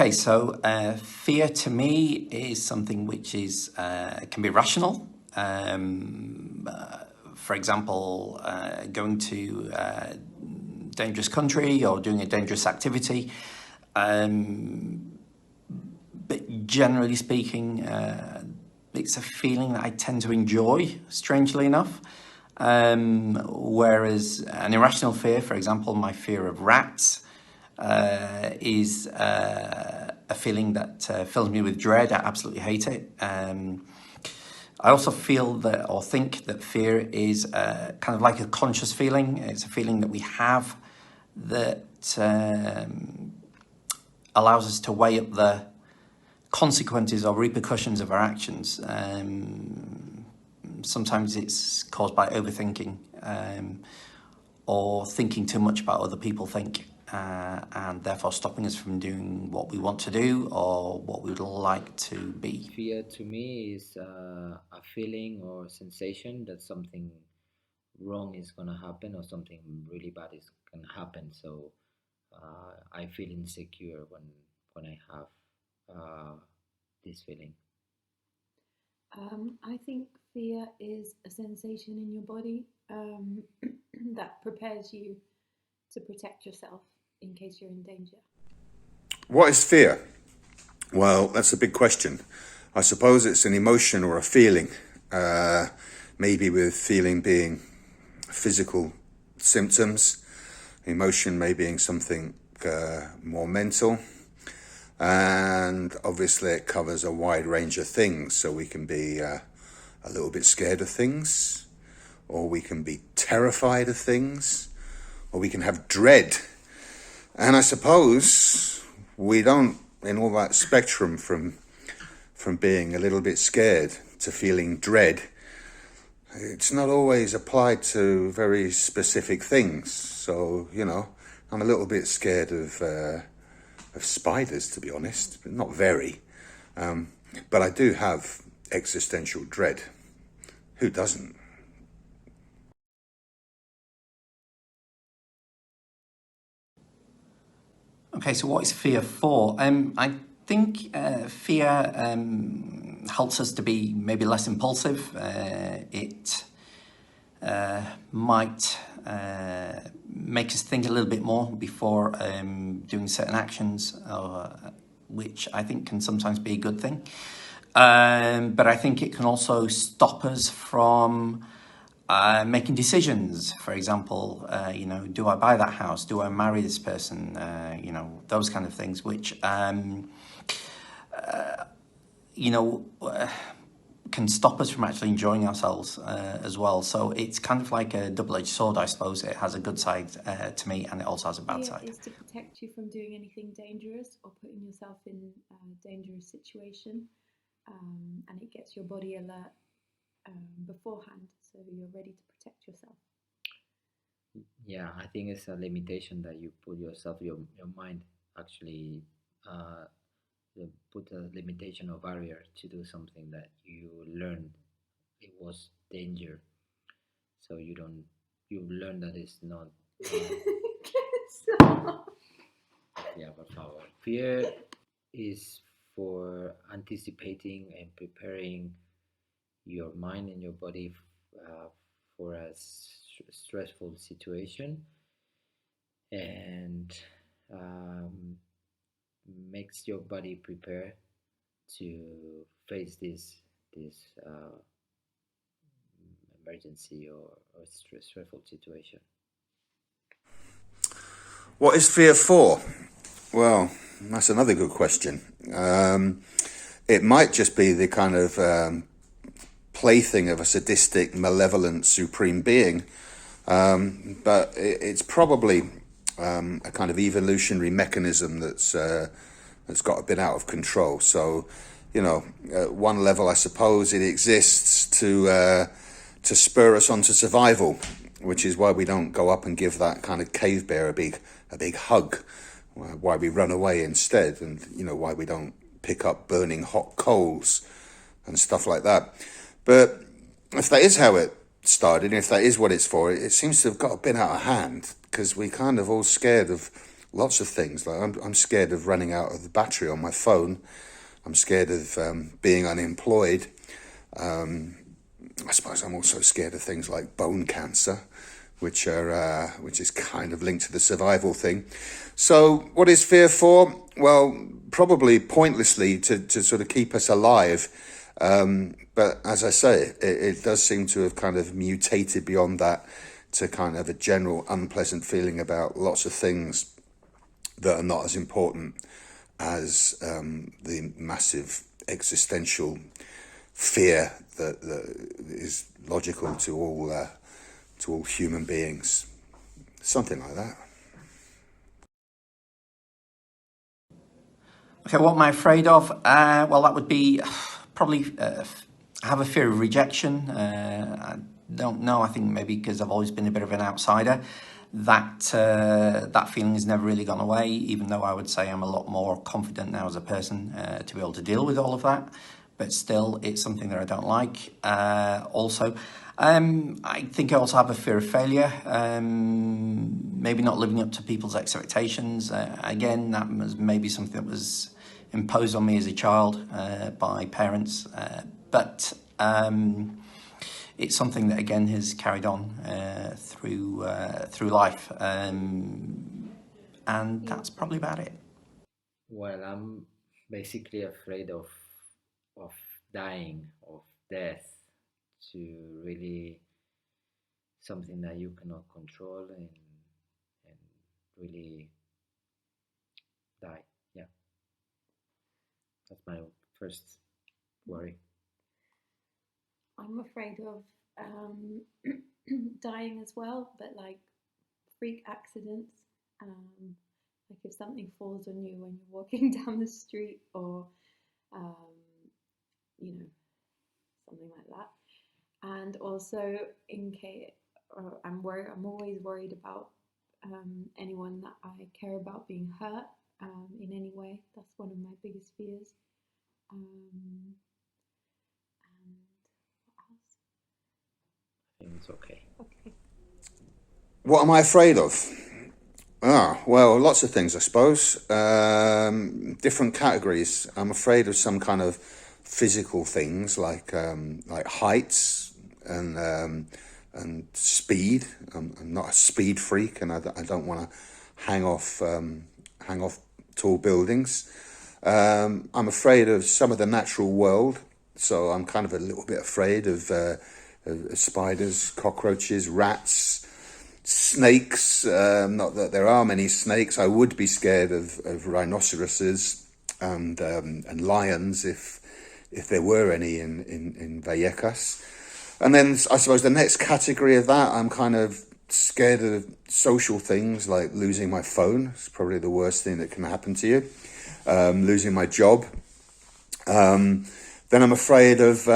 Okay, so fear to me is something which is can be rational. For example, going to a dangerous country or doing a dangerous activity. But generally speaking, it's a feeling that I tend to enjoy, strangely enough. Whereas an irrational fear, for example, my fear of rats, is a feeling that fills me with dread. I absolutely hate it. I also feel that, or think that fear is kind of like a conscious feeling. It's a feeling that we have that allows us to weigh up the consequences or repercussions of our actions. Sometimes it's caused by overthinking or thinking too much about what other people think, and therefore stopping us from doing what we want to do or what we would like to be. Fear to me is a feeling or sensation that something wrong is gonna happen or something really bad is gonna happen. So I feel insecure when I have this feeling. I think fear is a sensation in your body that prepares you to protect yourself in case you're in danger. What is fear? Well, that's a big question. I suppose it's an emotion or a feeling, maybe with feeling being physical symptoms, emotion may being something more mental, and obviously it covers a wide range of things. So we can be a little bit scared of things, or we can be terrified of things, or we can have dread. And I suppose we don't, in all that spectrum from being a little bit scared to feeling dread, it's not always applied to very specific things. So, I'm a little bit scared of spiders, to be honest, but not very. But I do have existential dread. Who doesn't? Okay, so what is fear for? I think fear helps us to be maybe less impulsive. It might make us think a little bit more before doing certain actions, which I think can sometimes be a good thing. But I think it can also stop us from making decisions. For example, do I buy that house? Do I marry this person? Those kind of things, which can stop us from actually enjoying ourselves as well. So it's kind of like a double-edged sword, I suppose. It has a good side to me, and it also has a bad Fear side. is to protect you from doing anything dangerous or putting yourself in a dangerous situation, and it gets your body alert beforehand, so you're ready to protect yourself. Yeah, I think it's a limitation that you put yourself, your mind actually put a limitation or barrier to do something that you learned it was danger. So you learn that it's not. Yeah, por favor. Fear is for anticipating and preparing your mind and your body for a stressful situation, and makes your body prepare to face this emergency or stressful situation. What is fear for? Well, that's another good question. It might just be the kind of plaything of a sadistic, malevolent, supreme being, but it's probably a kind of evolutionary mechanism that's got a bit out of control. So, at one level, I suppose it exists to spur us on to survival, which is why we don't go up and give that kind of cave bear a big hug, why we run away instead, and why we don't pick up burning hot coals and stuff like that. But if that is how it started, and if that is what it's for, it seems to have got a bit out of hand, because we're kind of all scared of lots of things. Like I'm scared of running out of the battery on my phone. I'm scared of being unemployed. I suppose I'm also scared of things like bone cancer, which is kind of linked to the survival thing. So what is fear for? Well, probably pointlessly to sort of keep us alive. But as I say, it does seem to have kind of mutated beyond that to kind of a general unpleasant feeling about lots of things that are not as important as the massive existential fear that is logical to all human beings. Something like that. Okay, what am I afraid of? Well, that would be probably have a fear of rejection. I don't know. I think maybe because I've always been a bit of an outsider, that feeling has never really gone away. Even though I would say I'm a lot more confident now as a person to be able to deal with all of that, but still, it's something that I don't like. Also, I think I also have a fear of failure. Maybe not living up to people's expectations. Again, that was maybe something that was imposed on me as a child by parents, but it's something that again has carried on through life, and that's probably about it. Well, I'm basically afraid of dying, of death, to really something that you cannot control and really die. Yeah, that's my first worry. I'm afraid of dying as well, but like freak accidents. Like if something falls on you when you're walking down the street, or um, you know, something like that. And also, in case I'm worried, I'm always worried about anyone that I care about being hurt in any way. That's one of my biggest fears. And what else? I think it's okay. Okay. What am I afraid of? Well, lots of things, I suppose. Different categories. I'm afraid of some kind of physical things like heights and speed. I'm not a speed freak, and I don't want to hang off tall buildings. I'm afraid of some of the natural world, so I'm kind of a little bit afraid of spiders, cockroaches, rats, snakes. Not that there are many snakes. I would be scared of rhinoceroses and lions if there were any in Vallecas. And then I suppose the next category of that, I'm kind of scared of social things like losing my phone. It's probably the worst thing that can happen to you. Losing my job. Then I'm afraid of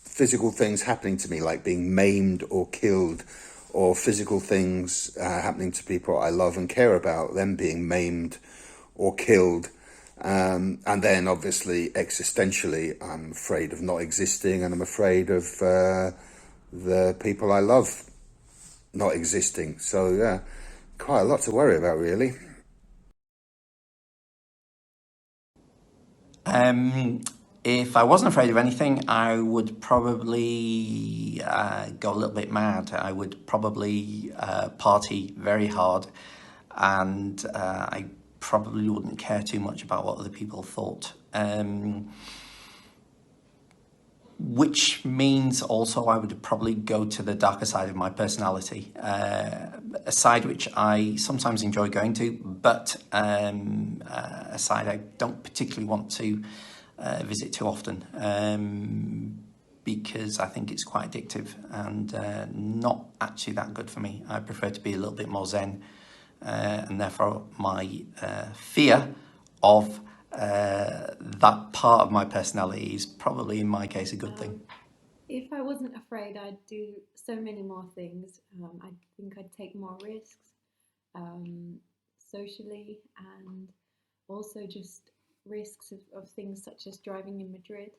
physical things happening to me, like being maimed or killed, or physical things happening to people I love and care about, them being maimed or killed. And then obviously existentially, I'm afraid of not existing, and I'm afraid of the people I love not existing. So yeah, quite a lot to worry about, really. If I wasn't afraid of anything, I would probably go a little bit mad. I would probably party very hard, and I probably wouldn't care too much about what other people thought. Which means also I would probably go to the darker side of my personality, a side which I sometimes enjoy going to, but a side I don't particularly want to visit too often, because I think it's quite addictive and not actually that good for me. I prefer to be a little bit more zen, and therefore my fear of that part of my personality is probably, in my case, a good thing. If I wasn't afraid, I'd do so many more things. I think I'd take more risks socially, and also just risks of things such as driving in Madrid,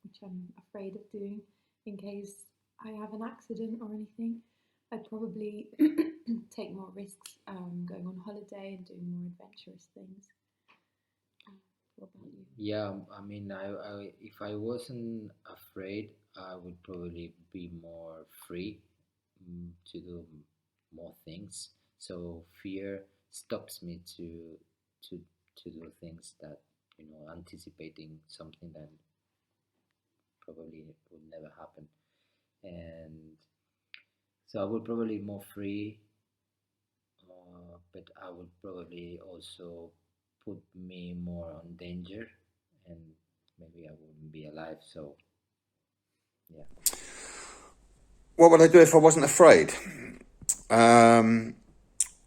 which I'm afraid of doing in case I have an accident or anything. I'd probably take more risks, going on holiday and doing more adventurous things. What about you? Yeah, I mean, if I wasn't afraid, I would probably be more free to do more things. So fear stops me to to do things that, anticipating something that probably would never happen. And so I would probably more free, but I would probably also put me more on danger, and maybe I wouldn't be alive. So yeah. What would I do if I wasn't afraid?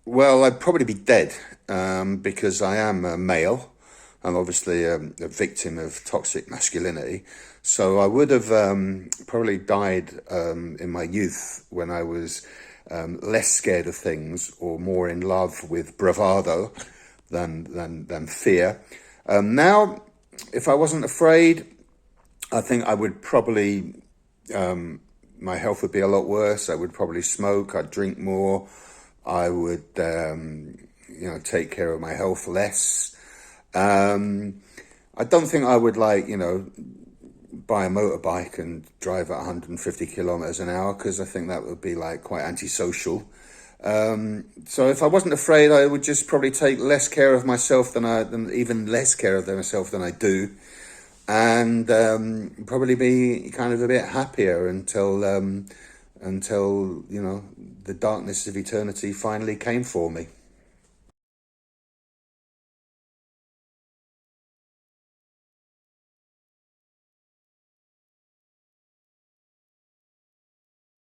Well, I'd probably be dead because I am a male. I'm obviously a victim of toxic masculinity. So I would have probably died in my youth when I was less scared of things or more in love with bravado than fear. Now, if I wasn't afraid, I think I would probably, my health would be a lot worse. I would probably smoke, I'd drink more, I would, take care of my health less. I don't think I would buy a motorbike and drive at 150 kilometers an hour because I think that would be quite antisocial. So if I wasn't afraid, I would just probably take less care of myself than even less care of myself than I do, and probably be kind of a bit happier until the darkness of eternity finally came for me.